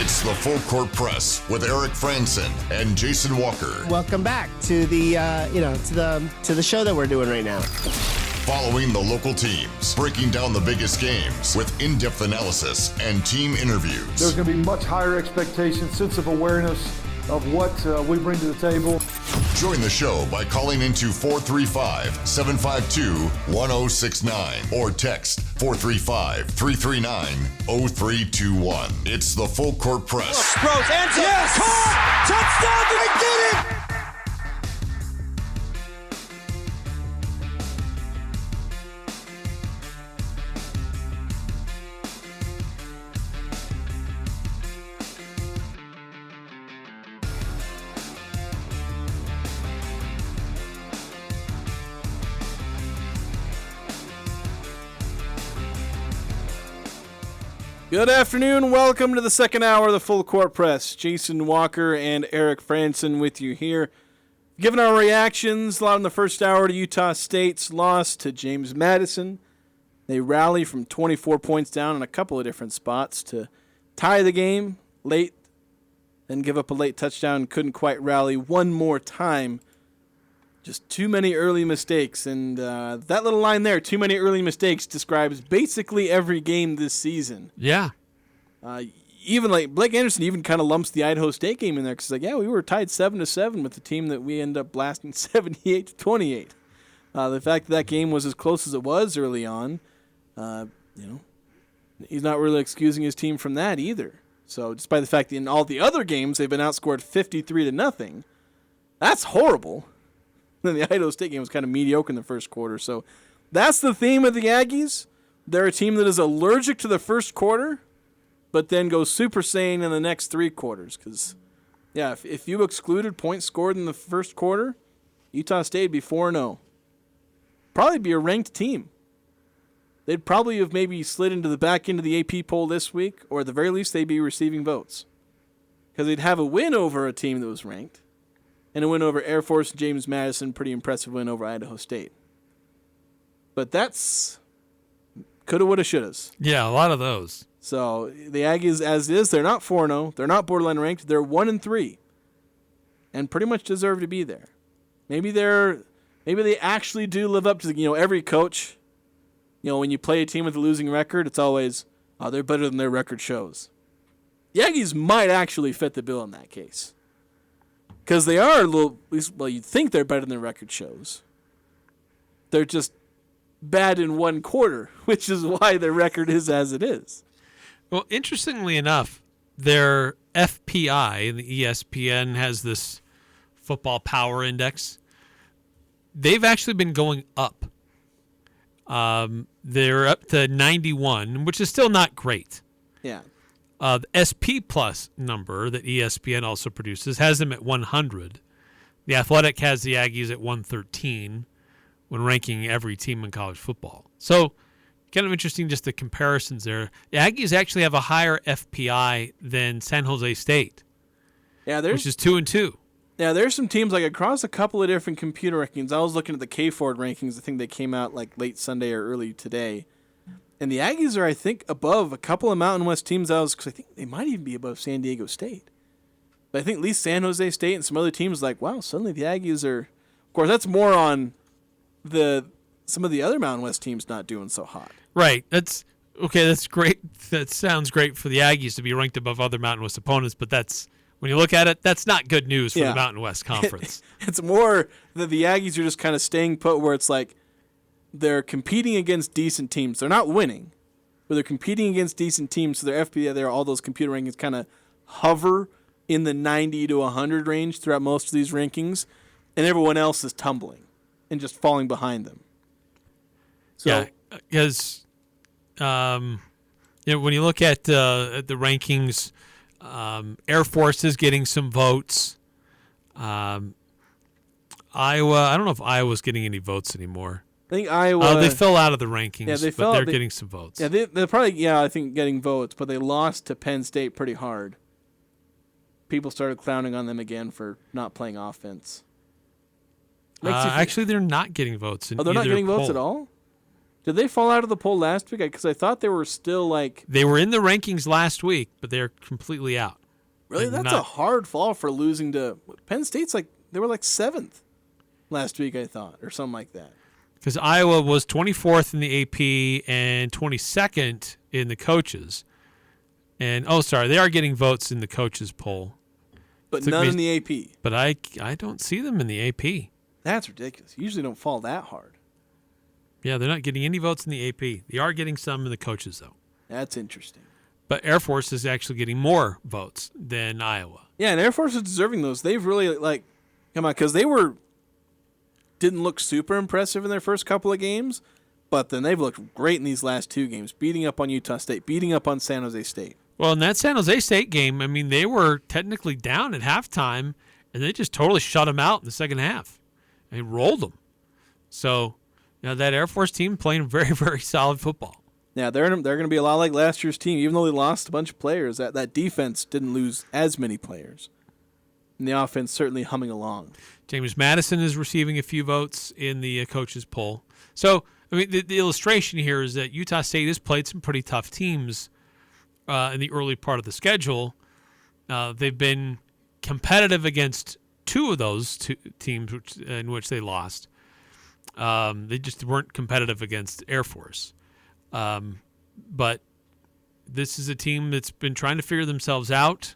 It's the Full Court Press with Eric Frandsen and Jason Walker. Welcome back to the to the show that we're doing right now. Following the local teams, breaking down the biggest games with in-depth analysis and team interviews. There's going to be much higher expectations, sense of awareness of what we bring to the table. Join the show by calling into 435-752-1069 or text 435-339-0321. It's the Full Court Press. Rose, hands up, yes! Caught! Touchdown! They did it! Good afternoon. Welcome to the second hour of the Full Court Press. Jason Walker and Eric Frandsen with you here. Giving our reactions, a lot in the first hour to Utah State's loss to James Madison. They rally from 24 points down in a couple of different spots to tie the game late, then give up a late touchdown. Couldn't quite rally one more time. Just too many early mistakes. And that little line there, too many early mistakes, describes basically every game this season. Yeah. Even like Blake Anderson even kind of lumps the Idaho State game in there because yeah, we were tied 7-7 with the team that we ended up blasting 78-28. The fact that game was as close as it was early on, he's not really excusing his team from that either. So despite the fact that in all the other games they've been outscored 53-0, that's horrible. Then the Idaho State game was kind of mediocre in the first quarter. So that's the theme of the Aggies. They're a team that is allergic to the first quarter, but then goes Super Saiyan in the next three quarters. Because, yeah, if you excluded points scored in the first quarter, Utah State would be 4-0. Probably be a ranked team. They'd probably have maybe slid into the back end of the AP poll this week, or at the very least they'd be receiving votes. Because they'd have a win over a team that was ranked. And a win over Air Force, James Madison, pretty impressive win over Idaho State. But that's coulda, woulda, shouldas. Yeah, a lot of those. So the Aggies, as is, they're not 4-0. They're not borderline ranked. They're 1-3, and pretty much deserve to be there. Maybe they actually do live up to every coach. When you play a team with a losing record, it's always they're better than their record shows. The Aggies might actually fit the bill in that case. Because they are you'd think they're better than their record shows. They're just bad in one quarter, which is why their record is as it is. Well, interestingly enough, their FPI, and the ESPN has this football power index, they've actually been going up. They're up to 91, which is still not great. Yeah. The SP Plus number that ESPN also produces has them at 100. The Athletic has the Aggies at 113 when ranking every team in college football. So kind of interesting just the comparisons there. The Aggies actually have a higher FPI than San Jose State, which is 2-2. Yeah, there's some teams like across a couple of different computer rankings. I was looking at the K-Ford rankings. I think they came out like late Sunday or early today. And the Aggies are, I think, above a couple of Mountain West teams. Because I think they might even be above San Diego State. But I think at least San Jose State and some other teams wow, suddenly the Aggies are. Of course, that's more on some of the other Mountain West teams not doing so hot. Right. That's okay. That's great. That sounds great for the Aggies to be ranked above other Mountain West opponents. But when you look at it, that's not good news for the Mountain West Conference. It's more that the Aggies are just kind of staying put, where it's like, they're competing against decent teams. They're not winning, but they're competing against decent teams. So their FPI, all those computer rankings kind of hover in the 90 to 100 range throughout most of these rankings, and everyone else is tumbling and just falling behind them. So, yeah, because when you look at the rankings, Air Force is getting some votes. Iowa, I don't know if Iowa's getting any votes anymore. I think Iowa. They fell out of the rankings, but they're getting some votes. Yeah, they're probably, I think, getting votes, but they lost to Penn State pretty hard. People started clowning on them again for not playing offense. Actually, they're not getting votes. They're not getting votes at all? Did they fall out of the poll last week? Because I thought they were still like. They were in the rankings last week, but they're completely out. Really? That's a hard fall for losing to Penn State's they were like 7th last week, I thought, or something like that. Because Iowa was 24th in the AP and 22nd in the coaches. And, they are getting votes in the coaches poll. But none in the AP. But I don't see them in the AP. That's ridiculous. You usually don't fall that hard. Yeah, they're not getting any votes in the AP. They are getting some in the coaches, though. That's interesting. But Air Force is actually getting more votes than Iowa. Yeah, and Air Force is deserving those. They've really, come on, because didn't look super impressive in their first couple of games, but then they've looked great in these last 2 games, beating up on Utah State, beating up on San Jose State. Well, in that San Jose State game, I mean, they were technically down at halftime, and they just totally shut them out in the second half. They rolled them. So, that Air Force team playing very, very solid football. Yeah, they're going to be a lot like last year's team. Even though they lost a bunch of players, that defense didn't lose as many players. And the offense certainly humming along. James Madison is receiving a few votes in the coaches poll. So, I mean, the illustration here is that Utah State has played some pretty tough teams in the early part of the schedule. They've been competitive against 2 of those 2 teams in which they lost. They just weren't competitive against Air Force. But this is a team that's been trying to figure themselves out.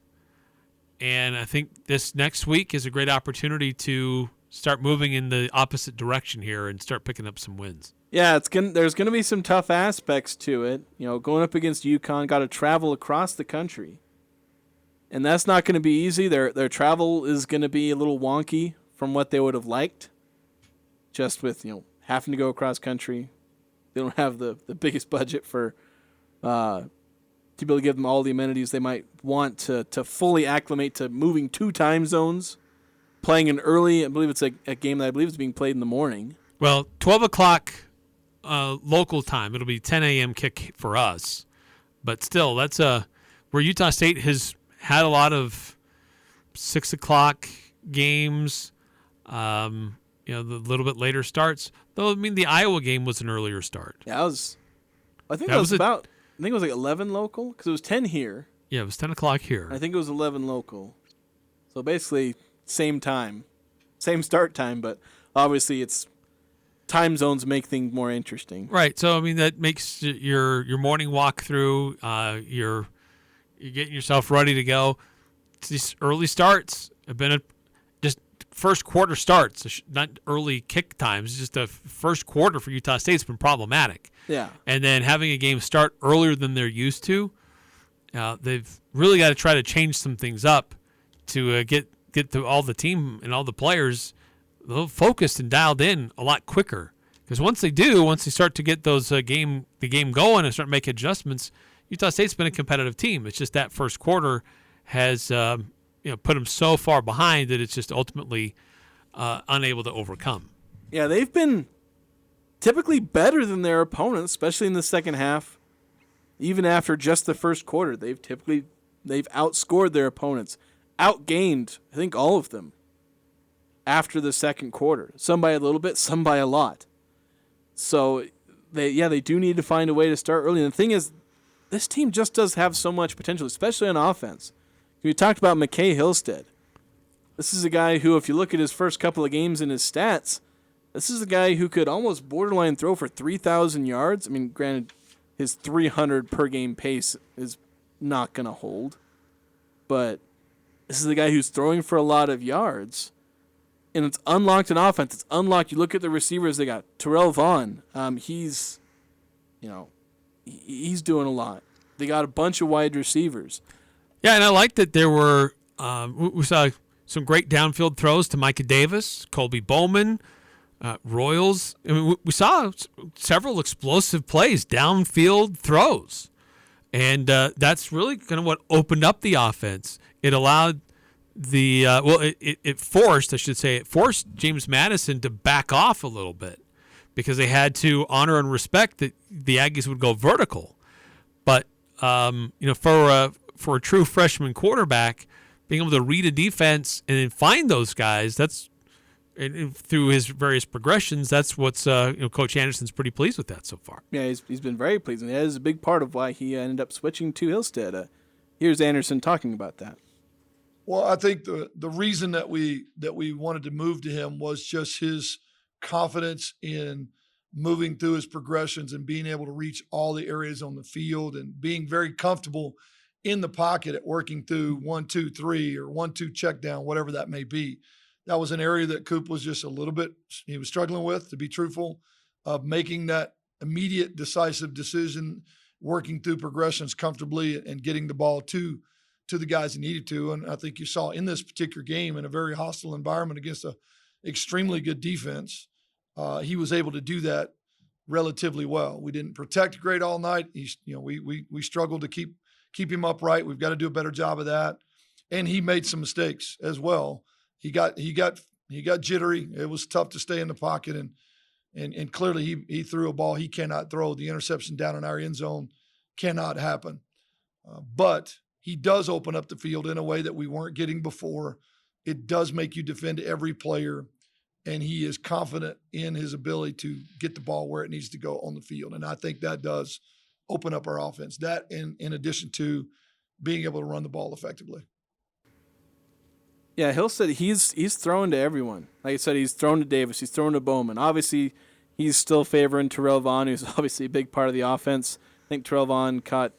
And I think this next week is a great opportunity to start moving in the opposite direction here and start picking up some wins. Yeah, there's going to be some tough aspects to it. Going up against UConn, got to travel across the country. And that's not going to be easy. Their travel is going to be a little wonky from what they would have liked. Just with, having to go across country. They don't have the biggest budget for to be able to give them all the amenities they might want to fully acclimate to moving 2 time zones, playing an early, I believe it's a game that I believe is being played in the morning. Well, 12 o'clock local time. It'll be 10 a.m. kick for us. But still, that's where Utah State has had a lot of 6 o'clock games, the little bit later starts. Though, I mean, the Iowa game was an earlier start. Yeah, I think it was like 11 local, because it was 10 here. Yeah, it was 10 o'clock here. I think it was 11 local. So basically, same time. Same start time, but obviously it's time zones make things more interesting. Right. So, I mean, that makes your morning walk through, you're getting yourself ready to go. These early starts have been just first quarter starts, not early kick times. Just the first quarter for Utah State's been problematic. Yeah. And then having a game start earlier than they're used to, they've really got to try to change some things up to get to all the team and all the players focused and dialed in a lot quicker. Because once they start to get those the game going and start making adjustments, Utah State's been a competitive team. It's just that first quarter has put them so far behind that it's just ultimately unable to overcome. Yeah, they've been typically better than their opponents, especially in the second half. Even after just the first quarter, they've outscored their opponents, outgained, I think, all of them after the second quarter. Some by a little bit, some by a lot. So they do need to find a way to start early. And the thing is, this team just does have so much potential, especially on offense. We talked about McKay Hillstead. This is a guy who, if you look at his first couple of games in his stats, this is a guy who could almost borderline throw for 3,000 yards. I mean, granted, his 300 per game pace is not going to hold. But this is a guy who's throwing for a lot of yards. And it's unlocked in offense. It's unlocked. You look at the receivers they got. Terrell Vaughn, he's doing a lot. They got a bunch of wide receivers. Yeah, and I like that there were we saw some great downfield throws to Micah Davis, Colby Bowman, Royals. I mean, we saw several explosive plays, downfield throws. And that's really kind of what opened up the offense. It allowed it forced James Madison to back off a little bit because they had to honor and respect that the Aggies would go vertical. But, for a true freshman quarterback, being able to read a defense and then find those guys, that's And through his various progressions, that's what's Coach Anderson's pretty pleased with that so far. Yeah, he's been very pleased, and that is a big part of why he ended up switching to Hillstead. Here's Anderson talking about that. Well, I think the reason that we wanted to move to him was just his confidence in moving through his progressions and being able to reach all the areas on the field and being very comfortable in the pocket at working through 1, 2, 3 or 1-2 check down, whatever that may be. That was an area that Coop was just a little bit, he was struggling with, to be truthful, of making that immediate decisive decision, working through progressions comfortably and getting the ball to the guys he needed to. And I think you saw in this particular game, in a very hostile environment against a extremely good defense, he was able to do that relatively well. We didn't protect great all night. We struggled to keep him upright. We've got to do a better job of that. And he made some mistakes as well. He got jittery. It was tough to stay in the pocket, and clearly he threw a ball he cannot throw. The interception down in our end zone cannot happen. But he does open up the field in a way that we weren't getting before. It does make you defend every player, and he is confident in his ability to get the ball where it needs to go on the field. And I think that does open up our offense. That in addition to being able to run the ball effectively. Yeah, Hillstead, he's throwing to everyone. Like I said, he's thrown to Davis. He's thrown to Bowman. Obviously, he's still favoring Terrell Vaughn, who's obviously a big part of the offense. I think Terrell Vaughn caught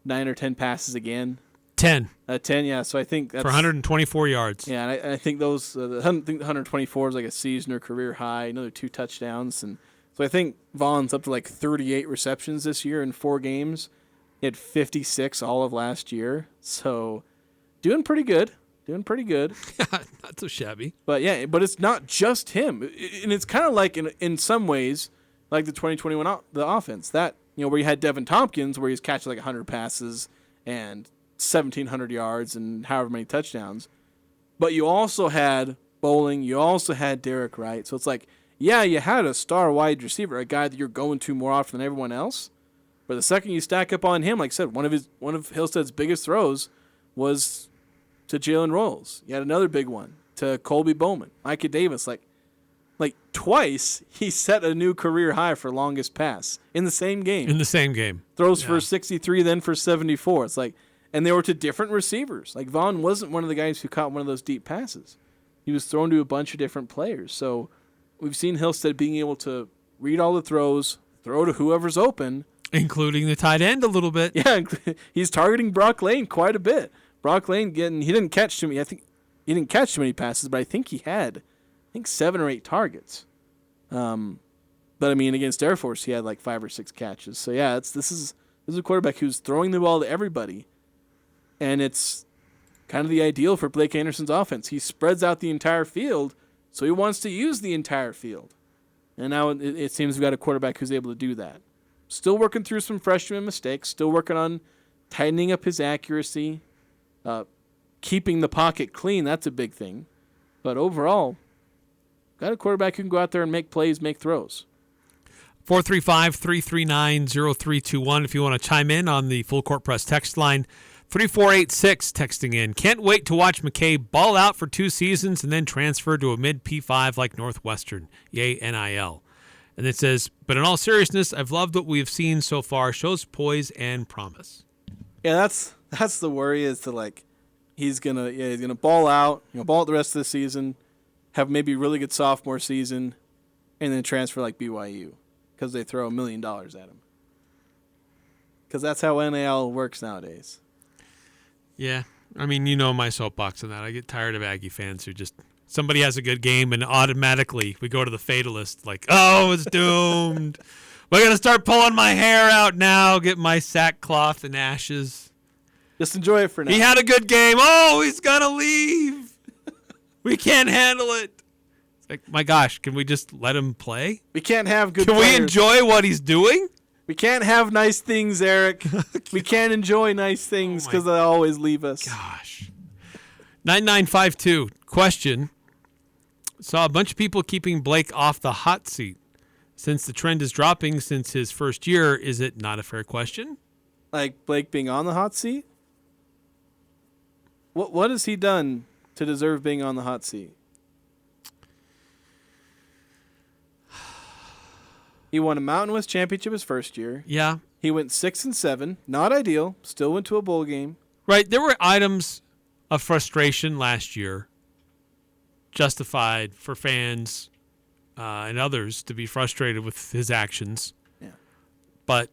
9 or 10 passes again. 10. 10, yeah. So I think that's for 124 yards. Yeah, and I think those. I think the 124 is like a season or career high. Another 2 touchdowns, and so I think Vaughn's up to like 38 receptions this year in 4 games. He had 56 all of last year, so doing pretty good. Not so shabby. But yeah, but it's not just him. And it's kind of like in some ways like the 2021 the offense. That, where you had Devin Tompkins where he's catching like 100 passes and 1,700 yards and however many touchdowns. But you also had Bowling, you also had Derek Wright. So it's like, yeah, you had a star wide receiver, a guy that you're going to more often than everyone else. But the second you stack up on him, like I said, one of Hillstead's biggest throws was to Jalen Rolls. You had another big one to Colby Bowman, Micah Davis. Like twice he set a new career high for longest pass in the same game. Throws for 63, then for 74. It's like, and they were to different receivers. Like Vaughn wasn't one of the guys who caught one of those deep passes. He was thrown to a bunch of different players. So we've seen Hillstead being able to read all the throws, throw to whoever's open. Including the tight end a little bit. Yeah, he's targeting Brock Lane quite a bit. Brock Lane he didn't catch too many. I think he didn't catch too many passes, but I think he had 7 or 8 targets. But I mean, against Air Force, he had like 5 or 6 catches. So yeah, this is a quarterback who's throwing the ball to everybody, and it's kind of the ideal for Blake Anderson's offense. He spreads out the entire field, so he wants to use the entire field, and now it seems we've got a quarterback who's able to do that. Still working through some freshman mistakes. Still working on tightening up his accuracy. Keeping the pocket clean, that's a big thing. But overall, got a quarterback who can go out there and make plays, make throws. 435-339-0321 if you want to chime in on the Full Court Press text line. 3486 texting in. Can't wait to watch McKay ball out for 2 seasons and then transfer to a mid P5 like Northwestern. Yay, NIL. And it says, but in all seriousness, I've loved what we've seen so far. Shows poise and promise. Yeah, that's the worry, is to like he's gonna ball out, ball out the rest of the season, have maybe a really good sophomore season, and then transfer like BYU because they throw $1 million at him. Because that's how NIL works nowadays. Yeah, I mean, my soapbox on that. I get tired of Aggie fans who just somebody has a good game and automatically we go to the fatalist, like, oh, it's doomed. We're gonna start pulling my hair out now, get my sackcloth and ashes. Just enjoy it for now. He had a good game. Oh, he's gonna leave. We can't handle it. It's like, my gosh, can we just let him play? We can't have good Can players. we enjoy what he's doing? We can't have nice things, Eric. We can't enjoy nice things because they always leave us. Gosh. 9952, question. Saw a bunch of people keeping Blake off the hot seat. Since the trend is dropping since his first year, is it not a fair question? Like Blake being on the hot seat? What has he done to deserve being on the hot seat? He won a Mountain West championship his first year. Yeah. He went 6-7. Not ideal. Still went to a bowl game. Right. There were items of frustration last year, justified for fans and others to be frustrated with his actions. Yeah. But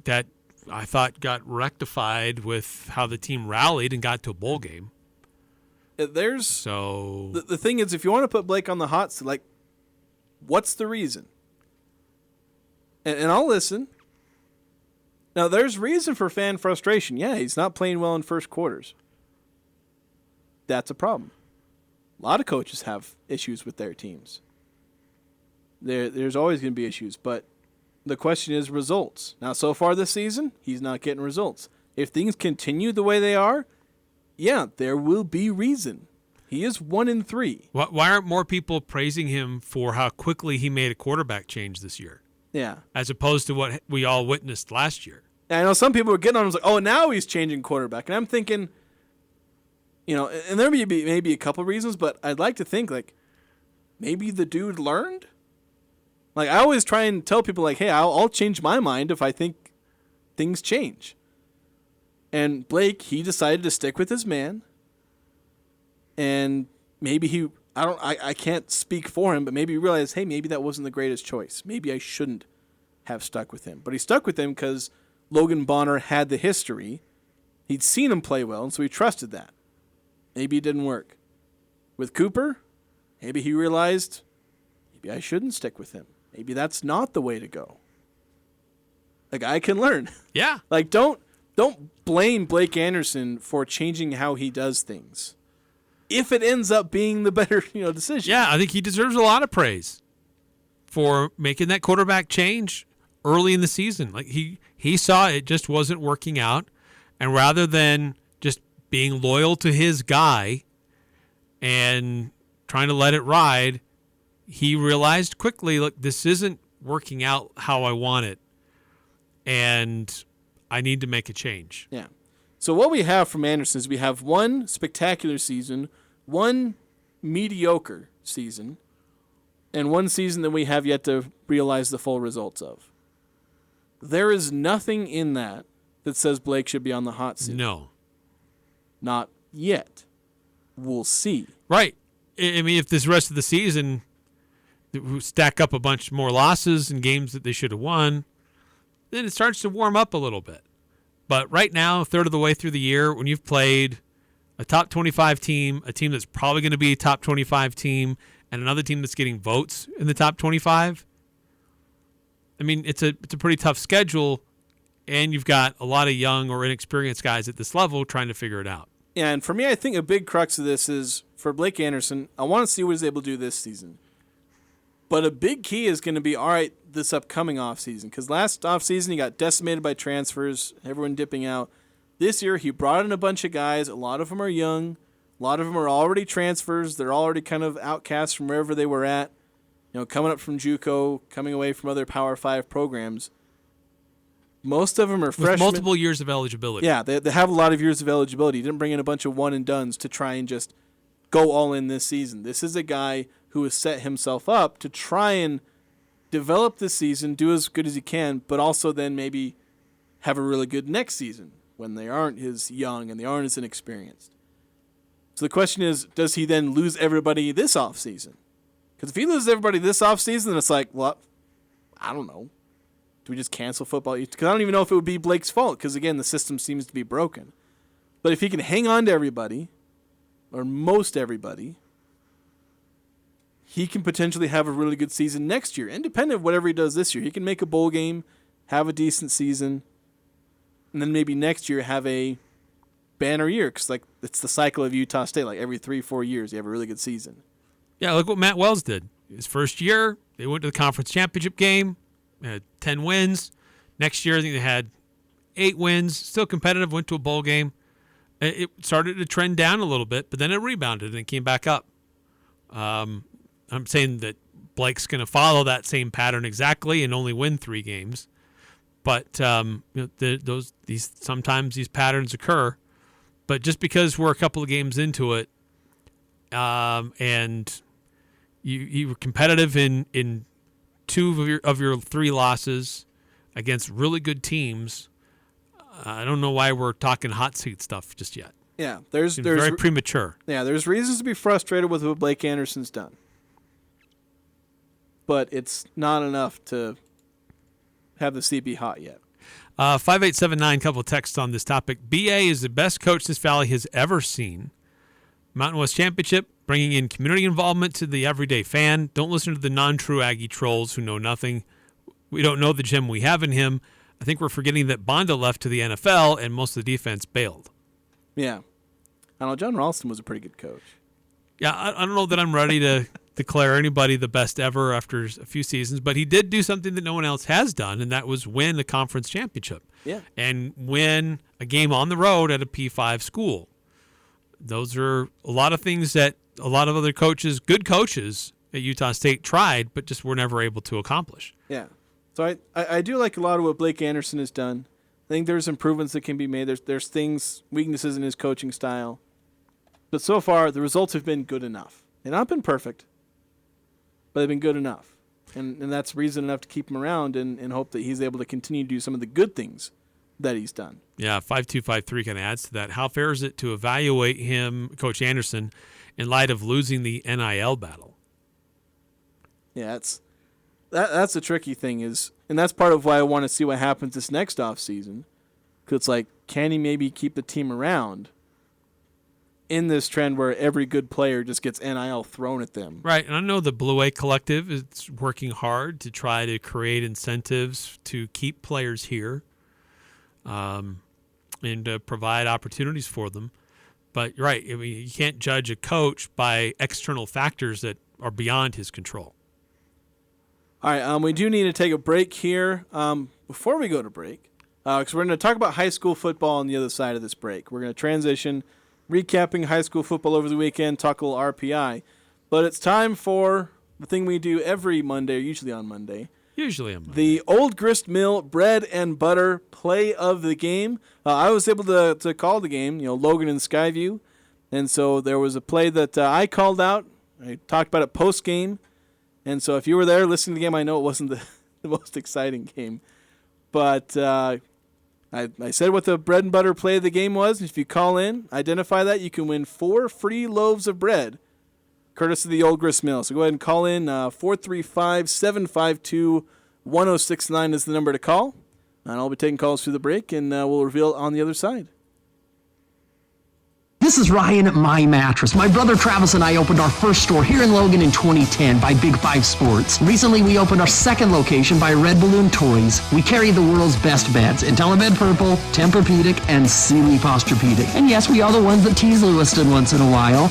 that, I thought, got rectified with how the team rallied and got to a bowl game. There's So the thing is, if you want to put Blake on the hot seat, like, what's the reason? And I'll listen. Now, there's reason for fan frustration. Yeah, he's not playing well in first quarters. That's a problem. A lot of coaches have issues with their teams. There's always going to be issues, but the question is results. Now, so far this season, he's not getting results. If things continue the way they are, yeah, there will be reason. He is 1-3. why aren't more people praising him for how quickly he made a quarterback change this year, Yeah. as opposed to what we all witnessed last year? And I know some people were getting on him like, oh, now he's changing quarterback. And I'm thinking, and there may be maybe a couple reasons, but I'd like to think, like, maybe the dude learned. Like, I always try and tell people, like, hey, I'll change my mind if I think things change. And Blake, he decided to stick with his man. And maybe I can't speak for him, but maybe he realized, hey, maybe that wasn't the greatest choice. Maybe I shouldn't have stuck with him. But he stuck with him because Logan Bonner had the history. He'd seen him play well, and so he trusted that. Maybe it didn't work. With Cooper, maybe he realized, maybe I shouldn't stick with him. Maybe that's not the way to go. Like, I can learn. Yeah. Like, don't blame Blake Anderson for changing how he does things. If it ends up being the better, decision. Yeah, I think he deserves a lot of praise for making that quarterback change early in the season. Like, he saw it just wasn't working out, and rather than just being loyal to his guy and trying to let it ride, he realized quickly, look, this isn't working out how I want it, and I need to make a change. Yeah. So what we have from Anderson is we have one spectacular season, one mediocre season, and one season that we have yet to realize the full results of. There is nothing in that says Blake should be on the hot seat. No. Not yet. We'll see. Right. I mean, if this rest of the season stack up a bunch more losses and games that they should have won, then it starts to warm up a little bit. But right now, a third of the way through the year, when you've played a top 25 team, a team that's probably going to be a top 25 team, and another team that's getting votes in the top 25, I mean, it's a pretty tough schedule, and you've got a lot of young or inexperienced guys at this level trying to figure it out. Yeah, and for me, I think a big crux of this is, for Blake Anderson, I want to see what he's able to do this season. But a big key is going to be, all right, this upcoming offseason. Because last offseason, he got decimated by transfers, everyone dipping out. This year, he brought in a bunch of guys. A lot of them are young. A lot of them are already transfers. They're already kind of outcasts from wherever they were at. Coming up from JUCO, coming away from other Power 5 programs. Most of them are freshmen. With multiple years of eligibility. Yeah, they have a lot of years of eligibility. He didn't bring in a bunch of one-and-dones to try and just go all in this season. This is a guy who has set himself up to try and develop this season, do as good as he can, but also then maybe have a really good next season when they aren't as young and they aren't as inexperienced. So the question is, does he then lose everybody this offseason? Because if he loses everybody this offseason, then it's like, well, I don't know. Do we just cancel football? Because I don't even know if it would be Blake's fault, because, again, the system seems to be broken. But if he can hang on to everybody, or most everybody, he can potentially have a really good season next year, independent of whatever he does this year. He can make a bowl game, have a decent season, and then maybe next year have a banner year, because it's the cycle of Utah State. Like every 3-4 years, you have a really good season. Yeah, look what Matt Wells did. His first year, they went to the conference championship game, had 10 wins. Next year, I think they had 8 wins, still competitive, went to a bowl game. It started to trend down a little bit, but then it rebounded and it came back up. I'm saying that Blake's going to follow that same pattern exactly and only win 3 games. But sometimes these patterns occur. But just because we're a couple of games into it, and you were competitive in 2 of your 3 losses against really good teams. I don't know why we're talking hot seat stuff just yet. Yeah, there's very premature. Yeah, there's reasons to be frustrated with what Blake Anderson's done, but it's not enough to have the seat be hot yet. 5879, couple of texts on this topic. BA is the best coach this valley has ever seen. Mountain West Championship, bringing in community involvement to the everyday fan. Don't listen to the non-true Aggie trolls who know nothing. We don't know the gem we have in him. I think we're forgetting that Bonda left to the NFL and most of the defense bailed. Yeah. I don't know. John Ralston was a pretty good coach. Yeah, I don't know that I'm ready to declare anybody the best ever after a few seasons, but he did do something that no one else has done, and that was win a conference championship. Yeah. And win a game on the road at a P5 school. Those are a lot of things that a lot of other coaches, good coaches at Utah State tried, but just were never able to accomplish. Yeah. So I do like a lot of what Blake Anderson has done. I think there's improvements that can be made. There's things, weaknesses in his coaching style. But so far, the results have been good enough. They've not been perfect, but they've been good enough. And that's reason enough to keep him around and hope that he's able to continue to do some of the good things that he's done. Yeah, 5253 kind of adds to that. How fair is it to evaluate him, Coach Anderson, in light of losing the NIL battle? Yeah, that's the tricky thing is, and that's part of why I want to see what happens this next offseason. Because it's like, can he maybe keep the team around in this trend where every good player just gets NIL thrown at them? Right, and I know the Blue A Collective is working hard to try to create incentives to keep players here. And provide opportunities for them. But you're right. I mean, you can't judge a coach by external factors that are beyond his control. All right, we do need to take a break here. Before we go to break, because we're going to talk about high school football on the other side of this break. We're going to transition, recapping high school football over the weekend, talk a little RPI. But it's time for the thing we do every Monday, or usually on Monday. The Old Grist Mill bread and butter play of the game. I was able to call the game, Logan and Skyview. And so there was a play that I called out. I talked about it post-game. And so if you were there listening to the game, I know it wasn't the most exciting game. But I said what the bread and butter play of the game was. If you call in, identify that, you can win 4 free loaves of bread, courtesy of the Old Grist Mill. So go ahead and call in. 435-752-1069 is the number to call. And I'll be taking calls through the break, and we'll reveal it on the other side. This is Ryan at My Mattress. My brother Travis and I opened our first store here in Logan in 2010 by Big 5 Sports. Recently, we opened our second location by Red Balloon Toys. We carry the world's best beds, IntelliBed Purple, Tempur-Pedic, and Sealy Posturepedic. And yes, we are the ones that tease Lewiston once in a while.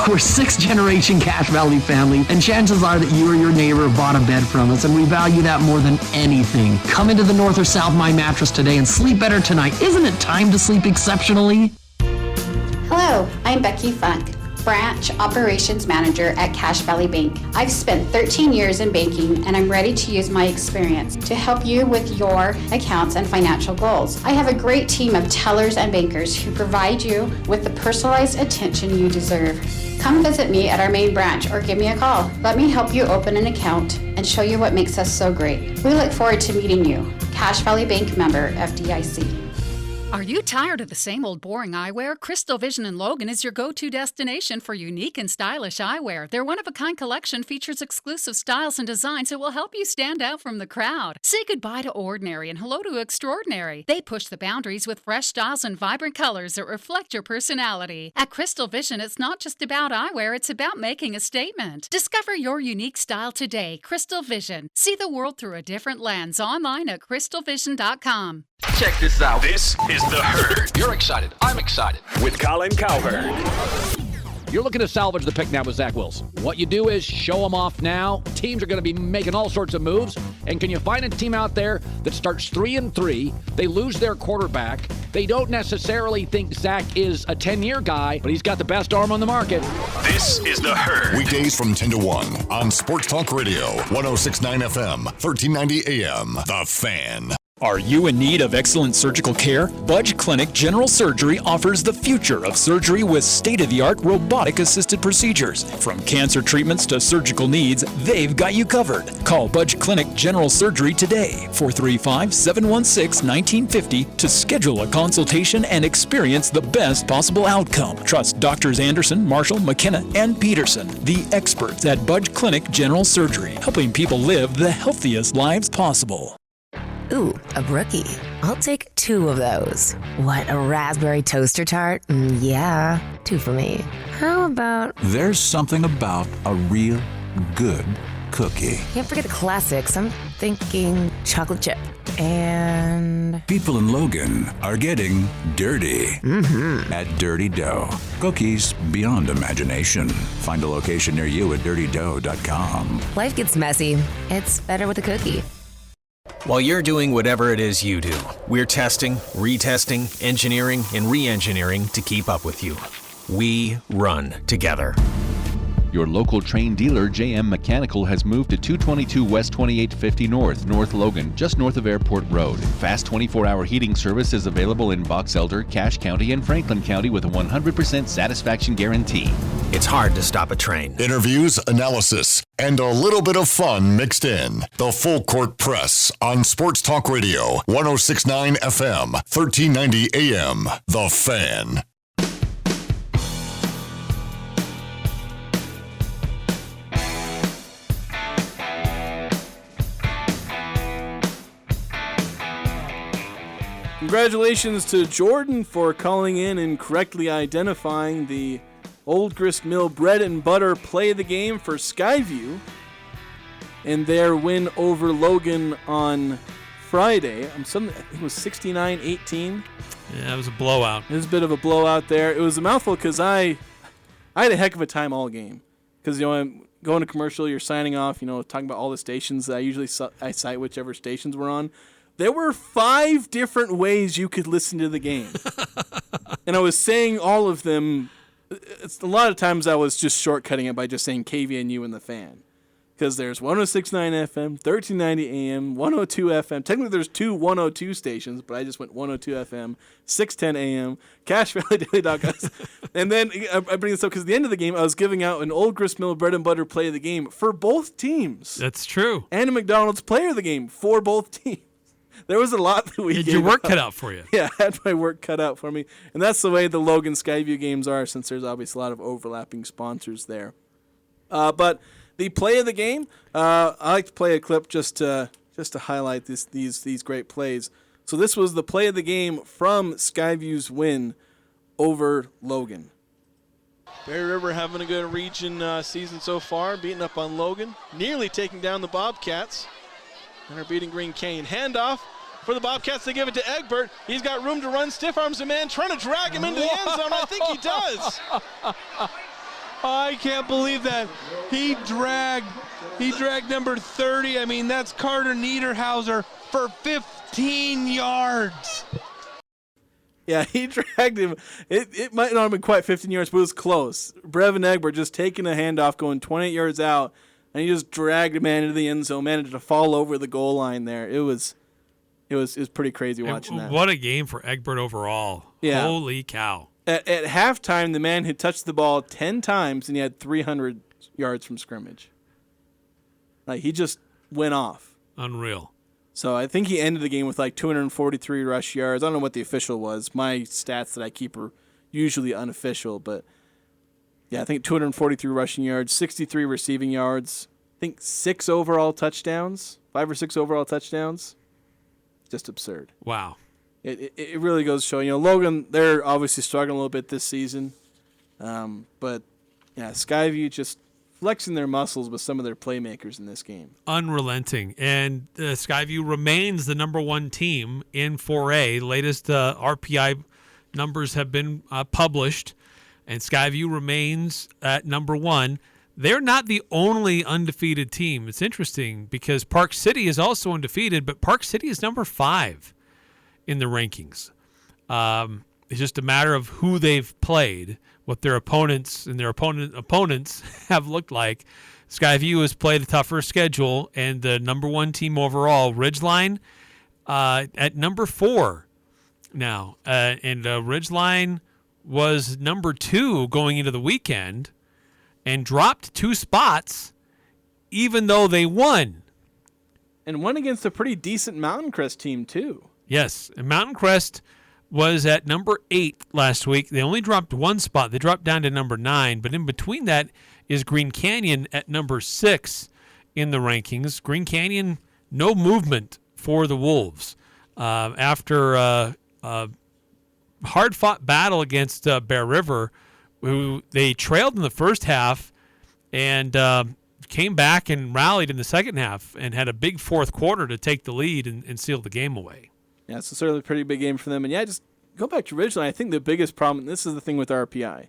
We're 6th generation Cache Valley family, and chances are that you or your neighbor have bought a bed from us, and we value that more than anything. Come into the North or South My Mattress today and sleep better tonight. Isn't it time to sleep exceptionally? Hello, I'm Becky Funk, Branch Operations Manager at Cache Valley Bank. I've spent 13 years in banking, and I'm ready to use my experience to help you with your accounts and financial goals. I have a great team of tellers and bankers who provide you with the personalized attention you deserve. Come visit me at our main branch or give me a call. Let me help you open an account and show you what makes us so great. We look forward to meeting you. Cache Valley Bank member, FDIC. Are you tired of the same old boring eyewear? Crystal Vision in Logan is your go-to destination for unique and stylish eyewear. Their one-of-a-kind collection features exclusive styles and designs that will help you stand out from the crowd. Say goodbye to ordinary and hello to extraordinary. They push the boundaries with fresh styles and vibrant colors that reflect your personality. At Crystal Vision, it's not just about eyewear, it's about making a statement. Discover your unique style today. Crystal Vision. See the world through a different lens online at crystalvision.com. Check this out. This is The Herd. You're excited. I'm excited. With Colin Cowherd. You're looking to salvage the pick now with Zach Wilson. What you do is show them off now. Teams are going to be making all sorts of moves. And can you find a team out there that starts 3-3? They lose their quarterback. They don't necessarily think Zach is a 10-year guy, but he's got the best arm on the market. This is The Herd. Weekdays from 10 to 1 on Sports Talk Radio, 106.9 FM, 1390 AM. The Fan. Are you in need of excellent surgical care? Budge Clinic General Surgery offers the future of surgery with state-of-the-art robotic-assisted procedures. From cancer treatments to surgical needs, they've got you covered. Call Budge Clinic General Surgery today, 435-716-1950, to schedule a consultation and experience the best possible outcome. Trust Doctors Anderson, Marshall, McKenna, and Peterson, the experts at Budge Clinic General Surgery, helping people live the healthiest lives possible. Ooh, a brookie. I'll take 2 of those. What, a raspberry toaster tart? Yeah, 2 for me. How about... There's something about a real good cookie. Can't forget the classics. I'm thinking chocolate chip. And... People in Logan are getting dirty at Dirty Dough. Cookies beyond imagination. Find a location near you at dirtydough.com. Life gets messy. It's better with a cookie. While you're doing whatever it is you do, we're testing, retesting, engineering, and re-engineering to keep up with you. We run together. Your local Train dealer, JM Mechanical, has moved to 222 West 2850 North Logan, just north of Airport Road. Fast 24-hour heating service is available in Box Elder, Cache County, and Franklin County with a 100% satisfaction guarantee. It's hard to stop a train. Interviews, analysis, and a little bit of fun mixed in. The Full Court Press on Sports Talk Radio, 106.9 FM, 1390 AM. The Fan. Congratulations to Jordan for calling in and correctly identifying the Old Grist Mill bread and butter play of the game for Skyview and their win over Logan on Friday. I think it was 69-18. Yeah, it was a blowout. It was a bit of a blowout there. It was a mouthful because I had a heck of a time all game. Because, I'm going to commercial, you're signing off, talking about all the stations that I cite whichever stations we're on. There were 5 different ways you could listen to the game. And I was saying all of them. A lot of times I was just shortcutting it by just saying KVNU and the Fan. Because there's 106.9 FM, 1390 AM, 102 FM. Technically there's 2 102 stations, but I just went 102 FM, 610 AM, CashValleyDaily.com. And then I bring this up because at the end of the game, I was giving out an Old Grist Mill bread and butter play of the game for both teams. That's true. And a McDonald's player of the game for both teams. There was a lot that we had gave your work up. cut out for you. Yeah, I had my work cut out for me. And that's the way the Logan Skyview games are, since there's obviously a lot of overlapping sponsors there. But the play of the game, I like to play a clip just to highlight these great plays. So this was the play of the game from Skyview's win over Logan. Bear River having a good region season so far, beating up on Logan, nearly taking down the Bobcats. And are beating Green Canyon. Handoff for the Bobcats. They give it to Egbert. He's got room to run. Stiff arms the man, trying to drag him into the end zone. I think he does. I can't believe that. He dragged number 30. I mean, that's Carter Niederhauser for 15 yards. Yeah, he dragged him. It might not have been quite 15 yards, but it was close. Brevin Egbert just taking a handoff, going 28 yards out. And he just dragged a man into the end zone, managed to fall over the goal line there. It was pretty crazy watching that. What a game for Egbert overall. Yeah. Holy cow. At halftime, the man had touched the ball 10 times, and he had 300 yards from scrimmage. Like, he just went off. Unreal. So I think he ended the game with like 243 rush yards. I don't know what the official was. My stats that I keep are usually unofficial, but yeah, I think 243 rushing yards, 63 receiving yards. I think 5 or 6 overall touchdowns. Just absurd. Wow. It really goes to show. Logan, they're obviously struggling a little bit this season. But, yeah, Skyview just flexing their muscles with some of their playmakers in this game. Unrelenting. And Skyview remains the number 1 team in 4A. Latest RPI numbers have been published. And Skyview remains at number 1. They're not the only undefeated team. It's interesting because Park City is also undefeated, but Park City is number 5 in the rankings. It's just a matter of who they've played, what their opponents and their opponents have looked like. Skyview has played a tougher schedule, and the number 1 team overall, Ridgeline, at number 4 now. And Ridgeline was number 2 going into the weekend and dropped 2 spots even though they won. And won against a pretty decent Mountain Crest team, too. Yes, and Mountain Crest was at number 8 last week. They only dropped 1 spot. They dropped down to number 9, but in between that is Green Canyon at number 6 in the rankings. Green Canyon, no movement for the Wolves. After a hard-fought battle against Bear River, who they trailed in the first half and came back and rallied in the second half and had a big fourth quarter to take the lead and seal the game away. Yeah, so certainly a pretty big game for them. And, yeah, just go back to Ridgeline. I think the biggest problem, and this is the thing with RPI,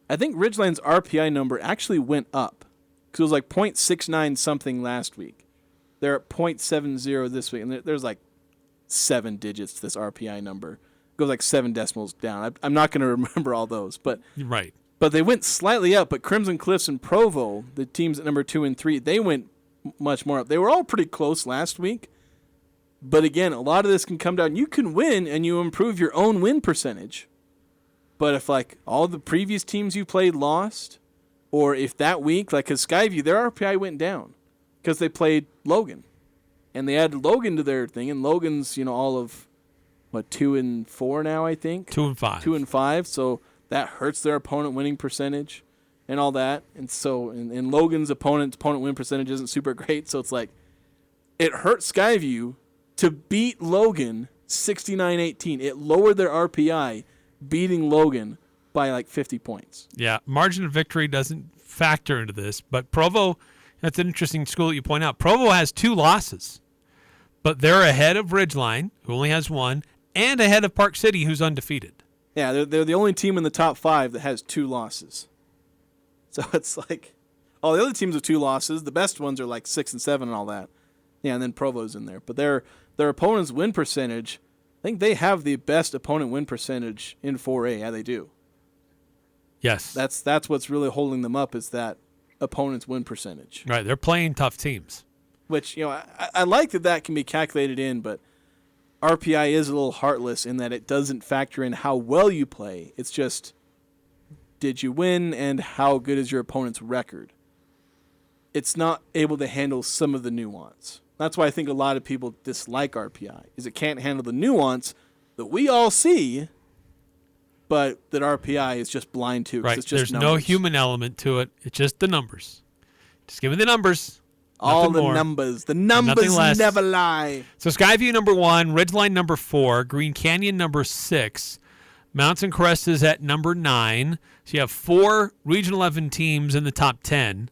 I think Ridgeline's RPI number actually went up because it was like 0.69 something last week. They're at 0.70 this week, and there's like 7 digits to this RPI number. It goes like 7 decimals down. I'm not going to remember all those, but right. But they went slightly up. But Crimson Cliffs and Provo, the teams at number 2 and 3, they went much more up. They were all pretty close last week. But again, a lot of this can come down. You can win and you improve your own win percentage. But if like all the previous teams you played lost, or if that week, like because Skyview, their RPI went down because they played Logan. And they added Logan to their thing, and Logan's, all of, 2 and 4 now, I think? 2 and 5. 2 and 5, so that hurts their opponent winning percentage and all that. And so, and Logan's opponent win percentage isn't super great, so it's like, it hurt Skyview to beat Logan 69-18. It lowered their RPI, beating Logan by like 50 points. Yeah, margin of victory doesn't factor into this, but Provo, that's an interesting school that you point out. Provo has 2 losses, but they're ahead of Ridgeline, who only has 1, and ahead of Park City, who's undefeated. Yeah, they're the only team in the top 5 that has 2 losses. So it's like all the other teams have 2 losses. The best ones are like 6 and 7 and all that. Yeah, and then Provo's in there. But their opponent's win percentage, I think they have the best opponent win percentage in 4A. Yeah, they do. Yes. That's what's really holding them up is that opponent's win percentage. Right, they're playing tough teams. Which, I like that can be calculated in, but RPI is a little heartless in that it doesn't factor in how well you play. It's just, did you win and how good is your opponent's record? It's not able to handle some of the nuance. That's why I think a lot of people dislike RPI, is it can't handle the nuance that we all see, but that RPI is just blind to. Right, It's just there's numbers. no human element to it. It's just the numbers. Just give me the numbers. All Nothing the more. numbers. The Nothing numbers less. never lie. So Skyview number 1, Ridgeline number 4, Green Canyon number 6, Mountain Crest is at number 9. So you have 4 Region 11 teams in the top 10.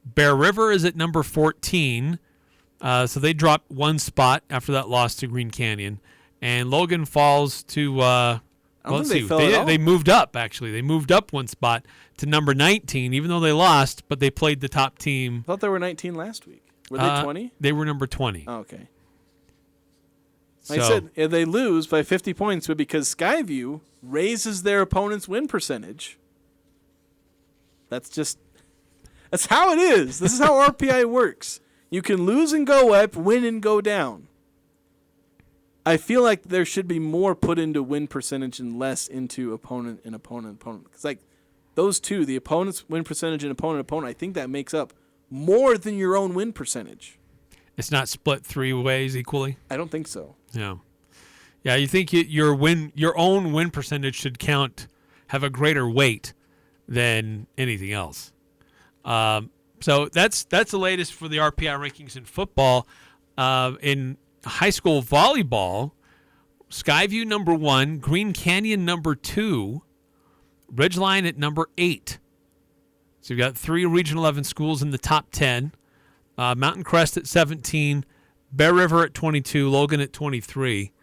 Bear River is at number 14. So they dropped 1 spot after that loss to Green Canyon. And Logan falls to they moved up, actually. They moved up 1 spot to number 19, even though they lost, but they played the top team. I thought they were 19 last week. Were they 20? They were number 20. Oh, okay. Like I said, if they lose by 50 points, but because Skyview raises their opponent's win percentage, that's how it is. This is how RPI works. You can lose and go up, win and go down. I feel like there should be more put into win percentage and less into opponent. Because like those two, the opponent's win percentage and opponent, I think that makes up more than your own win percentage. It's not split 3 ways equally? I don't think so. No. Yeah, you think your own win percentage should have a greater weight than anything else. So that's the latest for the RPI rankings in football. In high school volleyball, Skyview number 1, Green Canyon number 2, Ridgeline at number 8. So you've got 3 Region 11 schools in the top 10. Mountain Crest at 17, Bear River at 22, Logan at 23.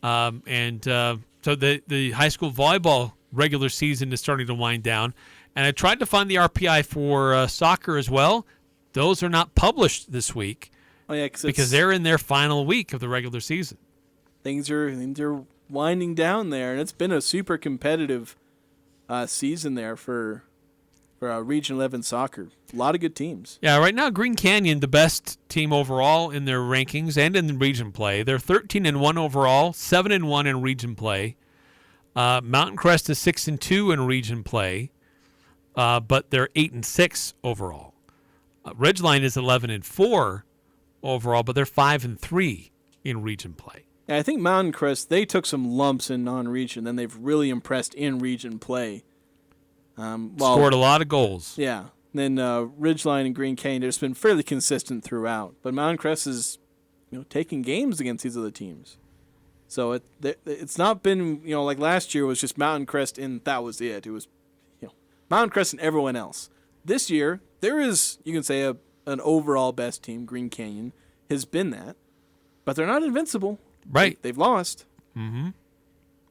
So the high school volleyball regular season is starting to wind down. And I tried to find the RPI for soccer as well. Those are not published this week. Oh yeah, because they're in their final week of the regular season. Things are winding down there, and it's been a super competitive season there for for Region 11 soccer. A lot of good teams. Yeah, right now Green Canyon, the best team overall in their rankings and in region play. They're 13-1 overall, 7-1 in region play. Mountain Crest is 6-2 in region play, but they're 8-6 overall. Ridgeline is 11-4 overall, but they're 5-3 in region play. Yeah, I think Mountain Crest, they took some lumps in non-region, then they've really impressed in region play. Scored a lot of goals. Yeah. Then Ridgeline and Green Canyon, they've just been fairly consistent throughout. But Mountain Crest is, taking games against these other teams. So it's not been, like last year was just Mountain Crest and that was it. It was, Mountain Crest and everyone else. This year, there is, you can say, an overall best team. Green Canyon has been that. But they're not invincible. Right. They've lost. Mm-hmm.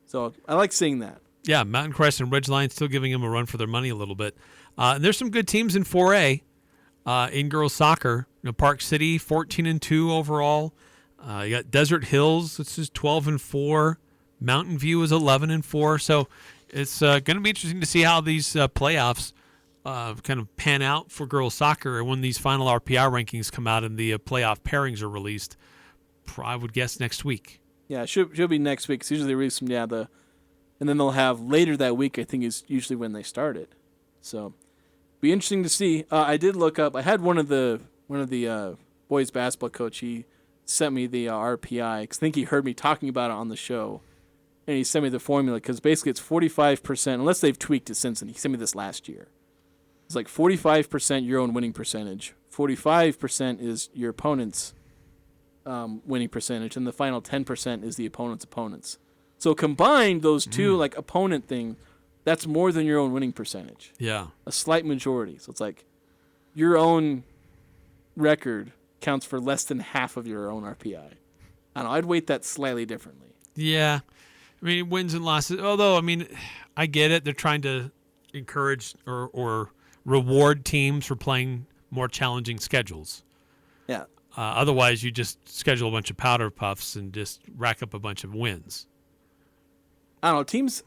So I like seeing that. Yeah, Mountain Crest and Ridgeline still giving them a run for their money a little bit. And there's some good teams in 4A in girls soccer. Park City, 14-2 overall. You got Desert Hills, this is 12-4. Mountain View is 11-4. So it's going to be interesting to see how these playoffs kind of pan out for girls soccer when these final RPI rankings come out and the playoff pairings are released. I would guess next week. Yeah, it should be next week. It's usually they release them, and then they'll have later that week, I think, is usually when they start it. So be interesting to see. I did look up. I had one of the boys basketball coach. He sent me the RPI because I think he heard me talking about it on the show, and he sent me the formula because basically it's 45%, unless they've tweaked it since then. He sent me this last year. It's like 45% your own winning percentage, 45% is your opponent's winning percentage, and the final 10% is the opponent's. So combined, those two opponent thing, that's more than your own winning percentage. Yeah. A slight majority. So it's like your own record counts for less than half of your own RPI. I don't know. I'd weight that slightly differently. Yeah. I mean, wins and losses. Although, I mean, I get it. They're trying to encourage or reward teams for playing more challenging schedules. Yeah. Otherwise, you just schedule a bunch of powder puffs and just rack up a bunch of wins. I don't know. Teams,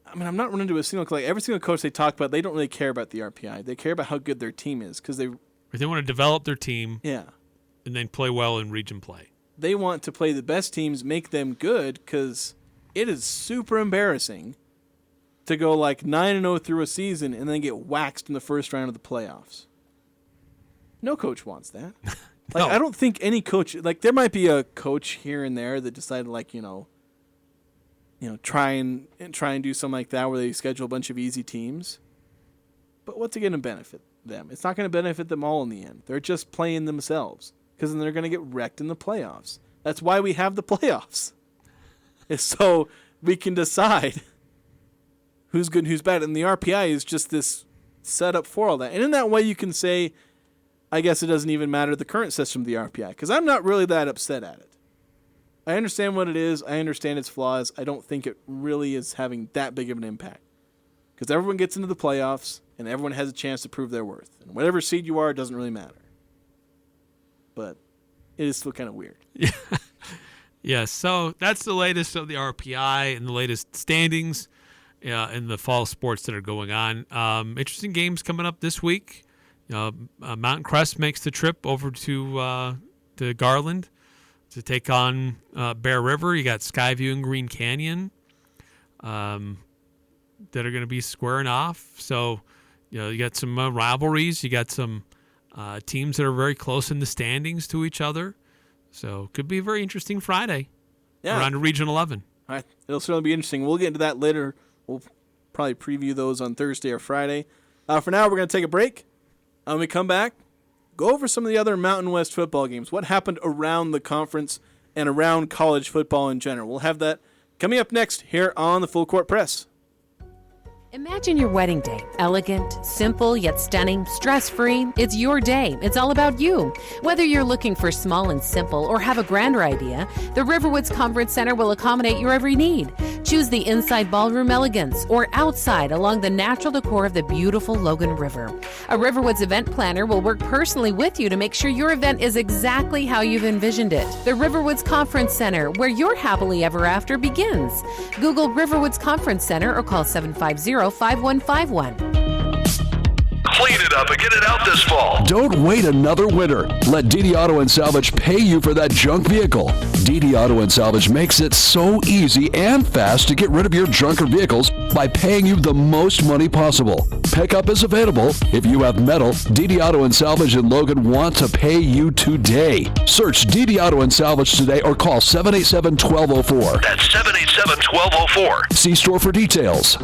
I mean, I'm not running into a single, every single coach they talk about, they don't really care about the RPI. They care about how good their team is because they want to develop their team. Yeah. And then play well in region play. They want to play the best teams, make them good, because it is super embarrassing to go 9-0 through a season and then get waxed in the first round of the playoffs. No coach wants that. No. I don't think any coach, there might be a coach here and there that decided, try and do something like that where they schedule a bunch of easy teams. But what's it going to benefit them? It's not going to benefit them all in the end. They're just playing themselves because then they're going to get wrecked in the playoffs. That's why we have the playoffs. It's so we can decide who's good and who's bad. And the RPI is just this setup for all that. And in that way, you can say, I guess it doesn't even matter the current system of the RPI because I'm not really that upset at it. I understand what it is. I understand its flaws. I don't think it really is having that big of an impact because everyone gets into the playoffs and everyone has a chance to prove their worth. And whatever seed you are, it doesn't really matter. But it is still kind of weird. Yeah. Yeah, so that's the latest of the RPI and the latest standings in the fall sports that are going on. Interesting games coming up this week. Mountain Crest makes the trip over to Garland to take on Bear River. You got Skyview and Green Canyon that are going to be squaring off. So, you got some rivalries. You got some teams that are very close in the standings to each other. So, could be a very interesting Friday around Region 11. All right. It'll certainly be interesting. We'll get into that later. We'll probably preview those on Thursday or Friday. For now, we're going to take a break. When we come back, go over some of the other Mountain West football games. What happened around the conference and around college football in general. We'll have that coming up next here on the Full Court Press. Imagine your wedding day. Elegant, simple, yet stunning, stress-free. It's your day. It's all about you. Whether you're looking for small and simple or have a grander idea, the Riverwoods Conference Center will accommodate your every need. Choose the inside ballroom elegance or outside along the natural decor of the beautiful Logan River. A Riverwoods event planner will work personally with you to make sure your event is exactly how you've envisioned it. The Riverwoods Conference Center, where your happily ever after begins. Google Riverwoods Conference Center or call 750-5151. roundup and get it out this fall. Don't wait another winter. Let DD Auto and Salvage pay you for that junk vehicle. DD Auto and Salvage makes it so easy and fast to get rid of your junk or vehicles by paying you the most money possible. Pickup is available. If you have metal, DD Auto and Salvage in Logan want to pay you today. Search DD Auto and Salvage today or call 787-1204. That's 787-1204. See store for details.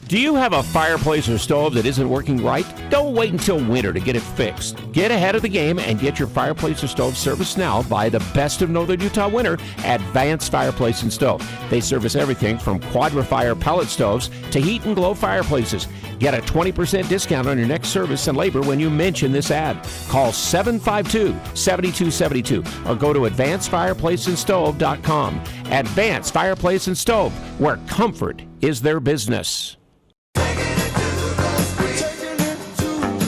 Do you have a fireplace or stove that isn't working right? Don't wait until winter to get it fixed. Get ahead of the game and get your fireplace or stove serviced now by the best of Northern Utah winter, Advanced Fireplace and Stove. They service everything from Quadra-Fire pellet stoves to heat and glow fireplaces. Get a 20% discount on your next service and labor when you mention this ad. Call 752-7272 or go to advancedfireplaceandstove.com. Advanced Fireplace and Stove, where comfort is their business.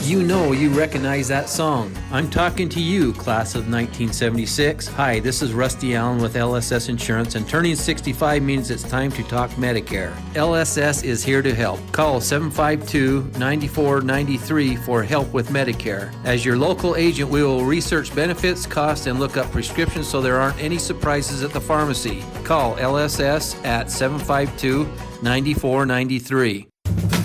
You know you recognize that song. I'm talking to you, class of 1976. Hi, this is Rusty Allen with LSS Insurance, and turning 65 means it's time to talk Medicare. LSS is here to help. Call 752-9493 for help with Medicare. As your local agent, we will research benefits, costs, and look up prescriptions so there aren't any surprises at the pharmacy. Call LSS at 752-9493.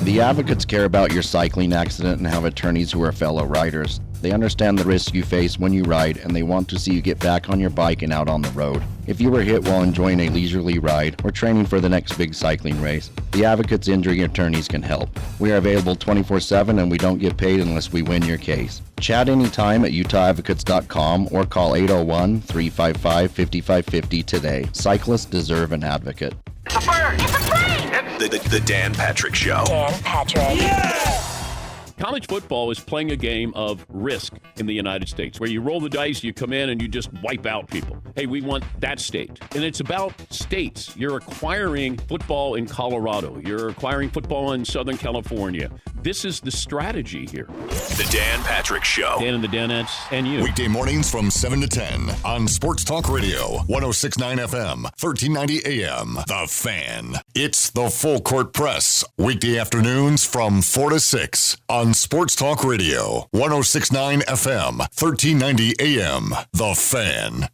The advocates care about your cycling accident and have attorneys who are fellow riders. They understand the risks you face when you ride, and they want to see you get back on your bike and out on the road. If you were hit while enjoying a leisurely ride or training for the next big cycling race, the Advocates Injury Attorneys can help. We are available 24/7 and we don't get paid unless we win your case. Chat anytime at utahadvocates.com or call 801-355-5550 today. Cyclists deserve an advocate. It's a bird! It's a plane! The Dan Patrick Show. Dan Patrick. Yeah! College football is playing a game of risk in the United States, where you roll the dice, you come in, and you just wipe out people. Hey, we want that state. And it's about states. You're acquiring football in Colorado. You're acquiring football in Southern California. This is the strategy here. The Dan Patrick Show. Dan and the Danettes and you. Weekday mornings from 7 to 10 on Sports Talk Radio, 106.9 FM, 1390 AM. The Fan. It's the Full Court Press. Weekday afternoons from 4 to 6 on Sports Talk Radio, 106.9 FM, 1390 AM. The Fan.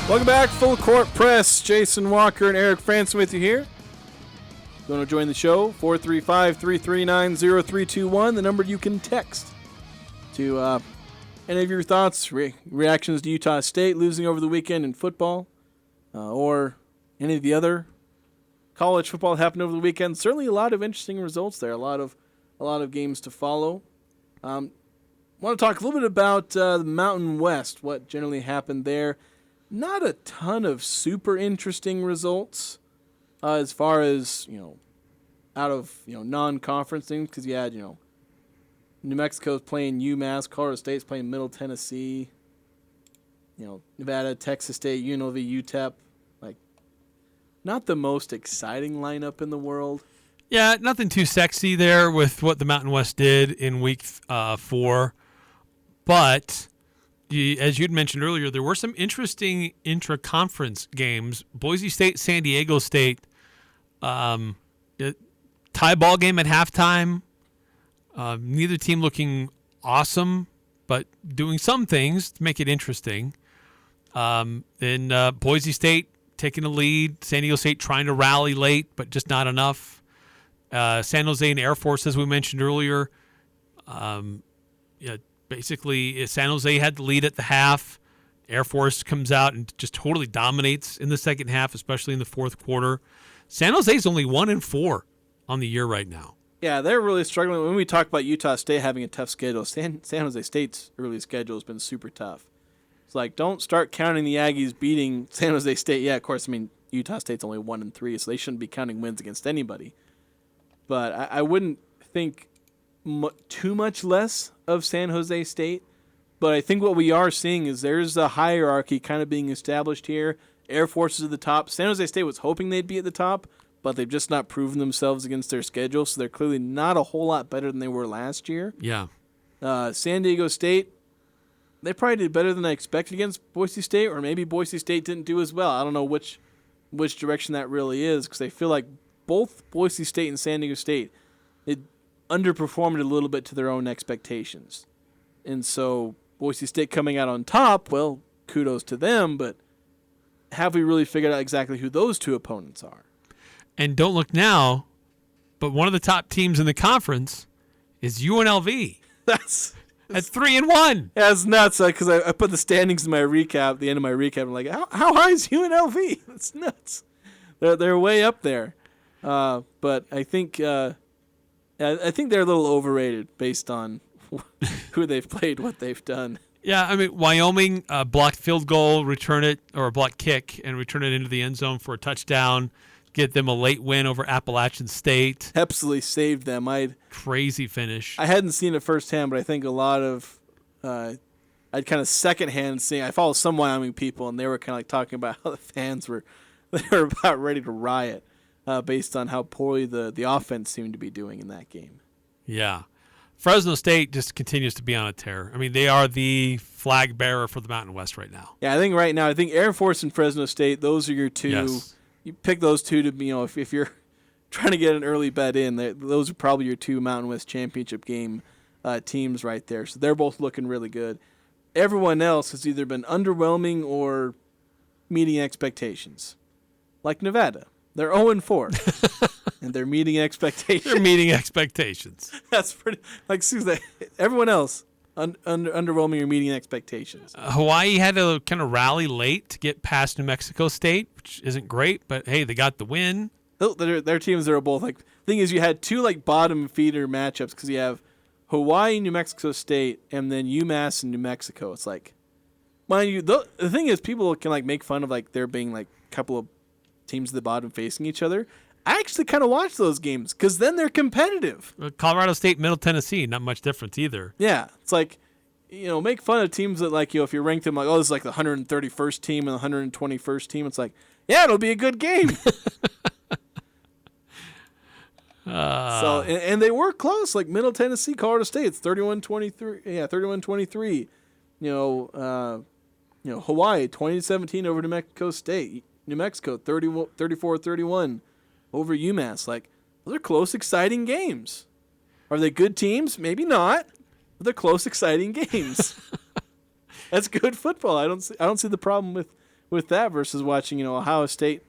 Welcome back, Full Court Press. Jason Walker and Eric Frandsen with you here. If you want to join the show, 435-339-0321, the number you can text to any of your thoughts, reactions to Utah State losing over the weekend in football, or any of the other college football that happened over the weekend. Certainly a lot of interesting results there, a lot of games to follow. Want to talk a little bit about the Mountain West, what generally happened there. Not a ton of super interesting results as far as, out of, non-conference things, because you had, New Mexico's playing UMass, Colorado State's playing Middle Tennessee, Nevada, Texas State, UNLV, UTEP. Like, not the most exciting lineup in the world. Yeah, nothing too sexy there with what the Mountain West did in week 4. But as you'd mentioned earlier, there were some interesting intra-conference games. Boise State, San Diego State, tie ball game at halftime. Neither team looking awesome, but doing some things to make it interesting. Then Boise State taking the lead. San Diego State trying to rally late, but just not enough. San Jose and Air Force, as we mentioned earlier. Basically, San Jose had the lead at the half. Air Force comes out and just totally dominates in the second half, especially in the fourth quarter. San Jose's only 1-4 on the year right now. Yeah, they're really struggling. When we talk about Utah State having a tough schedule, San Jose State's early schedule has been super tough. It's like, don't start counting the Aggies beating San Jose State. Yeah, of course, Utah State's only 1-3, so they shouldn't be counting wins against anybody. But I wouldn't think too much less of San Jose State. But I think what we are seeing is there's a hierarchy kind of being established here, Air Force is at the top. San Jose State was hoping they'd be at the top, but they've just not proven themselves against their schedule, so they're clearly not a whole lot better than they were last year. Yeah. San Diego State, they probably did better than I expected against Boise State, or maybe Boise State didn't do as well. I don't know which direction that really is, because I feel like both Boise State and San Diego State, it underperformed a little bit to their own expectations. And so Boise State coming out on top, well, kudos to them, but have we really figured out exactly who those two opponents are? And don't look now, but one of the top teams in the conference is UNLV. That's at 3-1. Yeah, it's nuts, because I put the standings in my recap, the end of my recap. I'm like, how high is UNLV? That's nuts. They're way up there. But I think they're a little overrated based on who they've played, what they've done. Yeah, I mean, Wyoming blocked field goal, return it, or a blocked kick, and return it into the end zone for a touchdown. Get them a late win over Appalachian State. Absolutely saved them. Crazy finish. I hadn't seen it firsthand, but I think a lot of I'd kind of secondhand seeing. I follow some Wyoming people, and they were kind of like talking about how the fans were about ready to riot based on how poorly the offense seemed to be doing in that game. Yeah. Fresno State just continues to be on a tear. I mean, they are the flag bearer for the Mountain West right now. Yeah, I think right now, Air Force and Fresno State, those are your two. Yes. You pick those two to, if you're trying to get an early bet in, those are probably your two Mountain West championship game teams right there. So they're both looking really good. Everyone else has either been underwhelming or meeting expectations. Like Nevada. They're 0-4. And they're meeting expectations. They're meeting expectations. That's pretty, everyone else, underwhelming or meeting expectations. Hawaii had to kind of rally late to get past New Mexico State, which isn't great, but hey, they got the win. Their teams are both thing is, you had two bottom feeder matchups because you have Hawaii, New Mexico State, and then UMass and New Mexico. It's mind you, the thing is, people can make fun of there being a couple of teams at the bottom facing each other. I actually kind of watch those games because then they're competitive. Colorado State, Middle Tennessee, not much difference either. Yeah, it's make fun of teams that if you rank them this is the 131st team and the 121st team. It's yeah, it'll be a good game. So and they were close, Middle Tennessee, Colorado State. It's 31-23. Yeah, 31-23. Hawaii 20-17 over New Mexico State. New Mexico 34-31 over UMass. Those are close, exciting games. Are they good teams? Maybe not. But they're close, exciting games. That's good football. I don't see the problem with that versus watching Ohio State,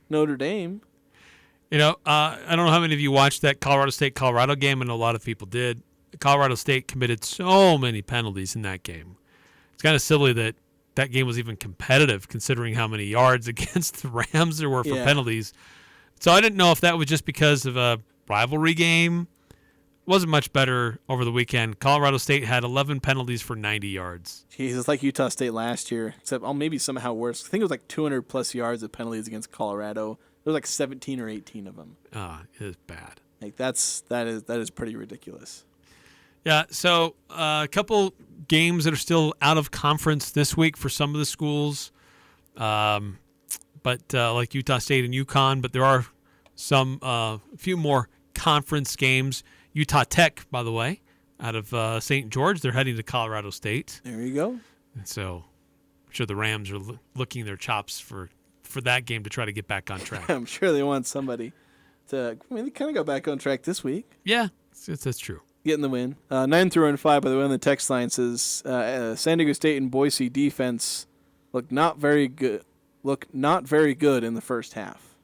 Notre Dame. I don't know how many of you watched that Colorado State-Colorado game, and a lot of people did. Colorado State committed so many penalties in that game. It's kind of silly that game was even competitive considering how many yards against the Rams there were for penalties. So I didn't know if that was just because of a rivalry game. It wasn't much better over the weekend. Colorado State had 11 penalties for 90 yards. Jeez, it's like Utah State last year, except maybe somehow worse. I think it was 200-plus yards of penalties against Colorado. There was 17 or 18 of them. It is bad. That is pretty ridiculous. Yeah, so a couple games that are still out of conference this week for some of the schools, but like Utah State and UConn, but there are a few more conference games. Utah Tech, by the way, out of St. George, they're heading to Colorado State. There you go. And so I'm sure the Rams are licking their chops for that game to try to get back on track. I'm sure they want somebody to. They kind of got back on track this week. Yeah, that's true. Getting the win. 9-5, by the way, on the text line says San Diego State and Boise defense look not very good. Look not very good in the first half.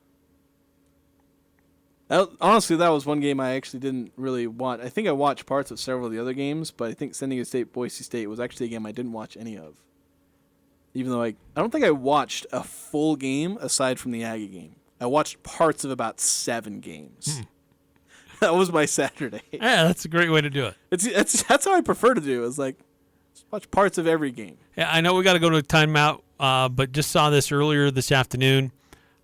Honestly, that was one game I actually didn't really watch. I think I watched parts of several of the other games, but I think San Diego State, Boise State was actually a game I didn't watch any of. Even though I don't think I watched a full game aside from the Aggie game. I watched parts of about 7 games. That was my Saturday. Yeah, that's a great way to do it. That's how I prefer to do it. It's just watch parts of every game. Yeah, I know we got to go to a timeout, but just saw this earlier this afternoon.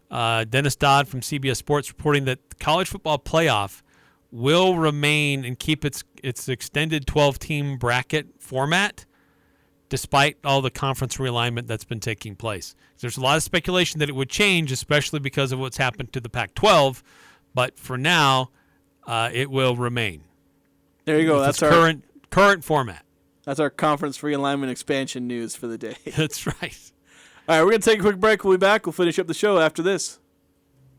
Dennis Dodd from CBS Sports reporting that the college football playoff will remain and keep its extended 12-team bracket format despite all the conference realignment that's been taking place. There's a lot of speculation that it would change, especially because of what's happened to the Pac-12, but for now, it will remain. There you go. That's our current format. That's our conference realignment expansion news for the day. That's right. All right, we're going to take a quick break. We'll be back. We'll finish up the show after this.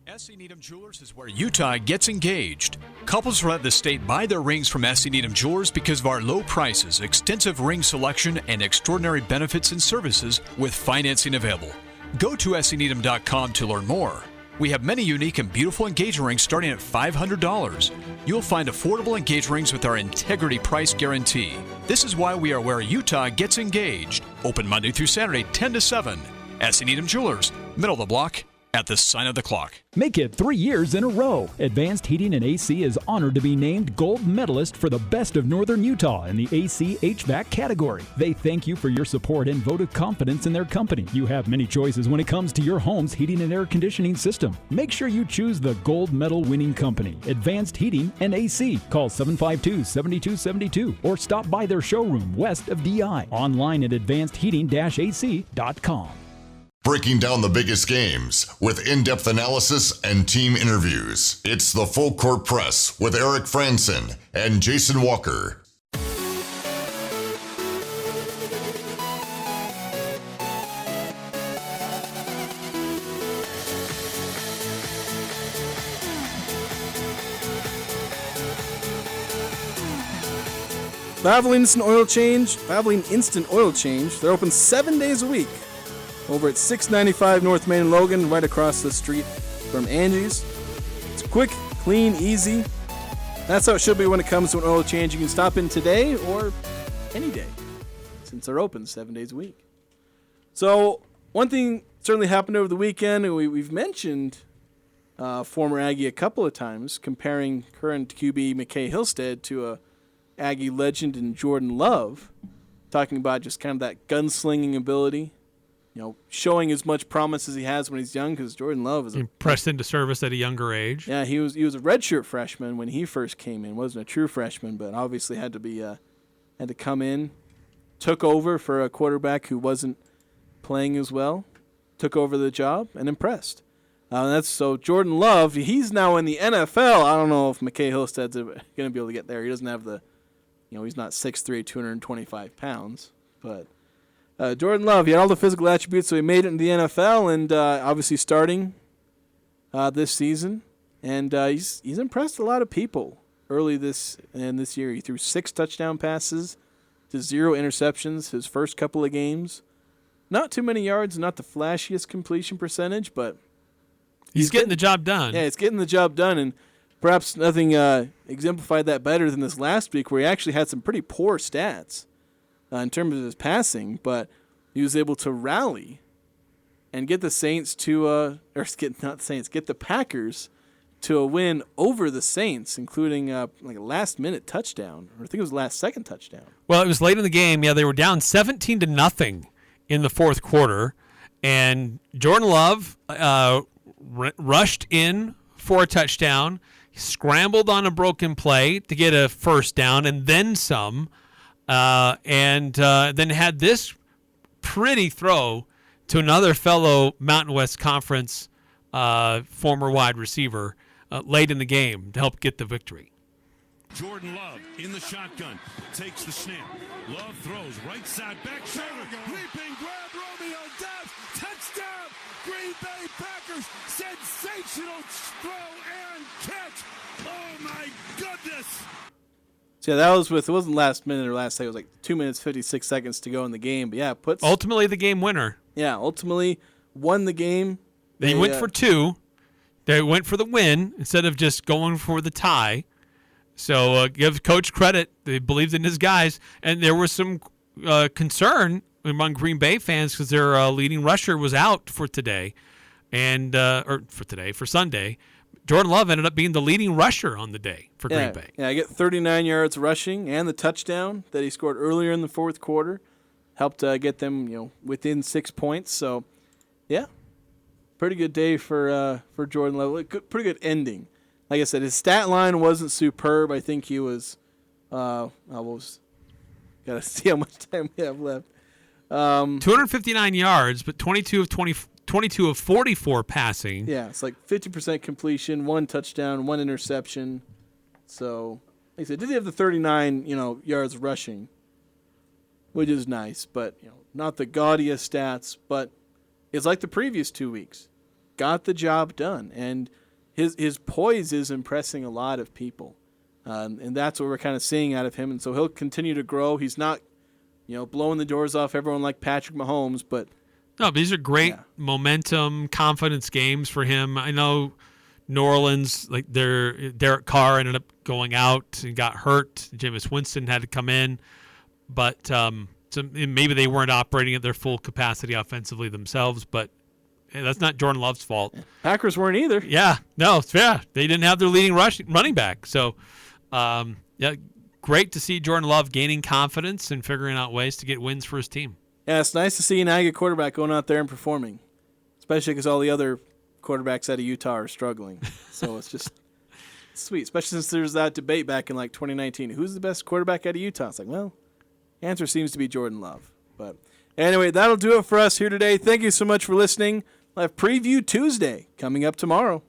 S.C. Needham Jewelers is where Utah gets engaged. Couples throughout the state buy their rings from S.C. Needham Jewelers because of our low prices, extensive ring selection, and extraordinary benefits and services with financing available. Go to scneedham.com to learn more. We have many unique and beautiful engagement rings starting at $500. You'll find affordable engagement rings with our integrity price guarantee. This is why we are where Utah gets engaged. Open Monday through Saturday, 10 to 7. S.C. Needham Jewelers, middle of the block, at the sign of the clock. Make it 3 years in a row. Advanced Heating and AC is honored to be named gold medalist for the best of Northern Utah in the AC HVAC category. They thank you for your support and vote of confidence in their company. You have many choices when it comes to your home's heating and air conditioning system. Make sure you choose the gold medal winning company, Advanced Heating and AC. Call 752-7272 or stop by their showroom west of DI. Online at advancedheating-ac.com. Breaking down the biggest games with in-depth analysis and team interviews. It's the Full Court Press with Eric Frandsen and Jason Walker. Valvoline Instant Oil Change. They're open 7 days a week. Over at 695 North Main in Logan, right across the street from Angie's. It's quick, clean, easy. That's how it should be when it comes to an oil change. You can stop in today or any day, since they're open 7 days a week. So one thing certainly happened over the weekend, and we've mentioned former Aggie a couple of times, comparing current QB McKay Hillstead to a Aggie legend in Jordan Love, talking about just kind of that gunslinging ability. Showing as much promise as he has when he's young, because Jordan Love is pressed into service at a younger age. Yeah, he was a redshirt freshman when he first came in. Wasn't a true freshman, but obviously had to come in, took over for a quarterback who wasn't playing as well, took over the job and impressed. So Jordan Love, he's now in the NFL. I don't know if McKay Hillstead's going to be able to get there. He doesn't have he's not 6'3", 225 pounds, but. Jordan Love, he had all the physical attributes, so he made it in the NFL, and obviously starting this season. And he's impressed a lot of people early this year. He threw 6 touchdown passes to 0 interceptions his first couple of games. Not too many yards, not the flashiest completion percentage, but he's getting the job done. Yeah, he's getting the job done, and perhaps nothing exemplified that better than this last week, where he actually had some pretty poor stats. In terms of his passing, but he was able to rally and get the Saints to, get the Packers to a win over the Saints, including like a last-minute touchdown, or I think it was the last-second touchdown. Well, it was late in the game. Yeah, they were down 17-0 in the fourth quarter, and Jordan Love rushed in for a touchdown, scrambled on a broken play to get a first down, and then some. And then had this pretty throw to another fellow Mountain West Conference former wide receiver late in the game to help get the victory. Jordan Love in the shotgun, takes the snap. Love throws right side, back shoulder, leaping grab, Romeo Doubs, touchdown, Green Bay Packers, sensational throw and catch. Oh my goodness. So yeah, that was it wasn't last minute or last second. It was like 2 minutes, 56 seconds to go in the game. But yeah, ultimately the game winner. Yeah, ultimately won the game. They went for 2. They went for the win instead of just going for the tie. So give Coach credit. They believed in his guys. And there was some concern among Green Bay fans because their leading rusher was out for today. For Sunday. Jordan Love ended up being the leading rusher on the day for Green Bay. Yeah, I get 39 yards rushing and the touchdown that he scored earlier in the fourth quarter helped get them, within 6 points. So, yeah, pretty good day for Jordan Love. Pretty good ending. Like I said, his stat line wasn't superb. I think he was. Got to see how much time we have left. 259 yards, but 22 of 44 passing. Yeah, it's like 50% completion, 1 touchdown, 1 interception. So, like I said, did he have the 39, yards rushing, which is nice, but not the gaudiest stats. But it's like the previous 2 weeks, got the job done, and his poise is impressing a lot of people, and that's what we're kind of seeing out of him. And so he'll continue to grow. He's not, blowing the doors off everyone like Patrick Mahomes, but. No, but these are great momentum, confidence games for him. I know New Orleans, like Derek Carr ended up going out and got hurt. Jameis Winston had to come in, but so maybe they weren't operating at their full capacity offensively themselves. But that's not Jordan Love's fault. Packers weren't either. Yeah, no, they didn't have their leading running back. So, great to see Jordan Love gaining confidence and figuring out ways to get wins for his team. Yeah, it's nice to see an Aggie quarterback going out there and performing, especially because all the other quarterbacks out of Utah are struggling. So it's just sweet, especially since there's that debate back in 2019. Who's the best quarterback out of Utah? It's like, well, the answer seems to be Jordan Love. But anyway, that'll do it for us here today. Thank you so much for listening. We'll have Preview Tuesday coming up tomorrow.